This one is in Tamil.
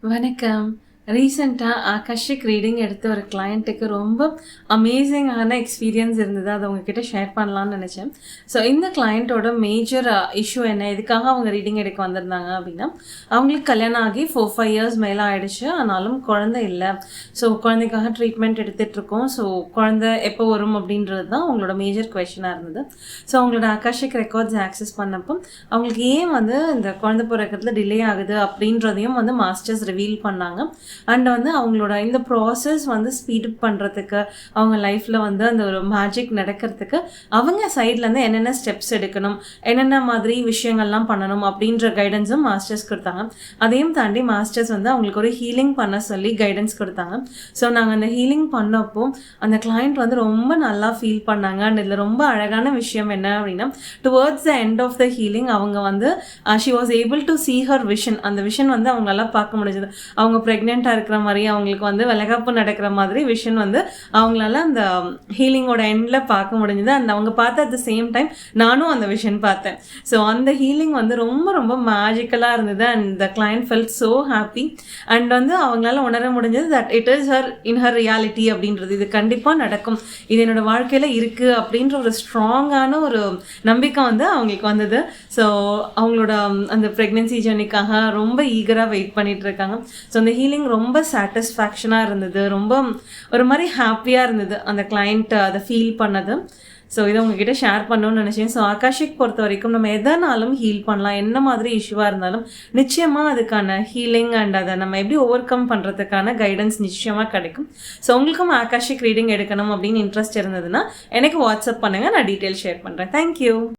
வணக்கம். ரீசென்ட்டா ஆகாஷிக் ரீடிங் எடுத்த ஒரு கிளையண்ட்டுக்கு ரொம்ப அமேசிங்கான எக்ஸ்பீரியன்ஸ் இருந்தது. அத உங்ககிட்ட ஷேர் பண்ணலான்னு நெனச்சேன். ஸோ இந்த கிளையண்ட்டோட மேஜர் இஷ்யூ என்ன? எதுக்காக அவங்க ரீடிங் எடுக்க வந்திருந்தாங்க அப்டின்னா, அவங்களுக்கு கல்யாணம் ஆகி 4, 5 இயர்ஸ் மேல ஆயிடுச்சு. ஆனாலும் குழந்தை இல்ல. ஸோ குழந்தைக்காக ட்ரீட்மெண்ட் எடுத்துட்ருக்கோம். ஸோ குழந்தை எப்போ வரும் அப்டின்றது தான் அவங்களோட மேஜர் கொஸ்டினா இருந்தது. ஸோ அவங்களோட ஆகாஷிக் ரெக்கார்ட்ஸ் ஆக்சஸ் பண்ணப்போ, அவங்களுக்கு ஏன் இந்த குழந்தை பொறக்கறதுல டிலே ஆகுது அப்டின்றதையும் மாஸ்டர்ஸ் ரிவீல் பண்ணாங்க. அண்ட் அவங்களோட இந்த ப்ராசஸ் ஸ்பீடப் பண்ணுறதுக்கு, அவங்க லைஃப்பில் அந்த ஒரு மேஜிக் நடக்கிறதுக்கு அவங்க சைட்லேருந்து என்னென்ன ஸ்டெப்ஸ் எடுக்கணும், என்னென்ன மாதிரி விஷயங்கள்லாம் பண்ணணும் அப்படின்ற கைடன்ஸும் மாஸ்டர்ஸ் கொடுத்தாங்க. அதையும் தாண்டி மாஸ்டர்ஸ் அவங்களுக்கு ஒரு ஹீலிங் பண்ண சொல்லி கைடன்ஸ் கொடுத்தாங்க. ஸோ நாங்கள் அந்த ஹீலிங் பண்ணப்போ அந்த கிளைண்ட் ரொம்ப நல்லா ஃபீல் பண்ணாங்க. அண்ட் இதில் ரொம்ப அழகான விஷயம் என்ன அப்படின்னா, towards the end of the healing அவங்க she was able to see her vision. அந்த விஷன் அவங்களால பார்க்க முடிஞ்சது. அவங்க ப்ரெக்னென்ட்டாக இருக்கிற மாதிரி, அவங்களுக்கு வளைகாப்பு நடக்கிற மாதிரி விஷன் அவங்களால அந்த ஹீலிங்கோட எண்டில் பார்க்க முடிஞ்சது. அந்த அவங்க பார்த்த அட் த சேம் டைம் நானும் அந்த விஷன் பார்த்தேன். ஸோ அந்த ஹீலிங் ரொம்ப ரொம்ப மேஜிக்கலாக இருந்தது. And the client felt so happy. And அவங்களால உணர முடிஞ்சது that it is her in her reality அப்படின்றது. இது கண்டிப்பாக நடக்கும், இது என்னோட வாழ்க்கையில் இருக்குது அப்படின்ற ஒரு ஸ்ட்ராங்கான ஒரு நம்பிக்கை அவங்களுக்கு வந்தது. ஸோ அவங்களோட அந்த ப்ரெக்னென்சி ஜர்னிக்காக ரொம்ப ஈகராக வெயிட் பண்ணிட்டு இருக்காங்க. ஸோ அந்த ஹீலிங் ரொம்ப சாட்டிஸ்ஃபேக்ஷனாக இருந்தது. ரொம்ப ஒரு மாதிரி ஹாப்பியாக இருந்தது அந்த கிளைண்ட் அதை ஃபீல் பண்ணது. ஸோ இதை உங்ககிட்ட ஷேர் பண்ணணும்னு நினச்சேன். ஸோ ஆகாஷிக் பொறுத்த வரைக்கும் நம்ம எதனாலும் ஹீல் பண்ணலாம். என்ன மாதிரி இஷ்யூவாக இருந்தாலும் நிச்சயமாக அதுக்கான ஹீலிங் அண்ட் அதை நம்ம எப்படி ஓவர் கம் பண்ணுறதுக்கான கைடன்ஸ் நிச்சயமாக கிடைக்கும். ஸோ உங்களுக்கும் ஆகாஷிக் ரீடிங் எடுக்கணும் அப்படின்னு இன்ட்ரெஸ்ட் இருந்ததுன்னா எனக்கு வாட்ஸ்அப் பண்ணுங்கள், நான் டீட்டெயில் ஷேர் பண்ணுறேன். தேங்க்யூ.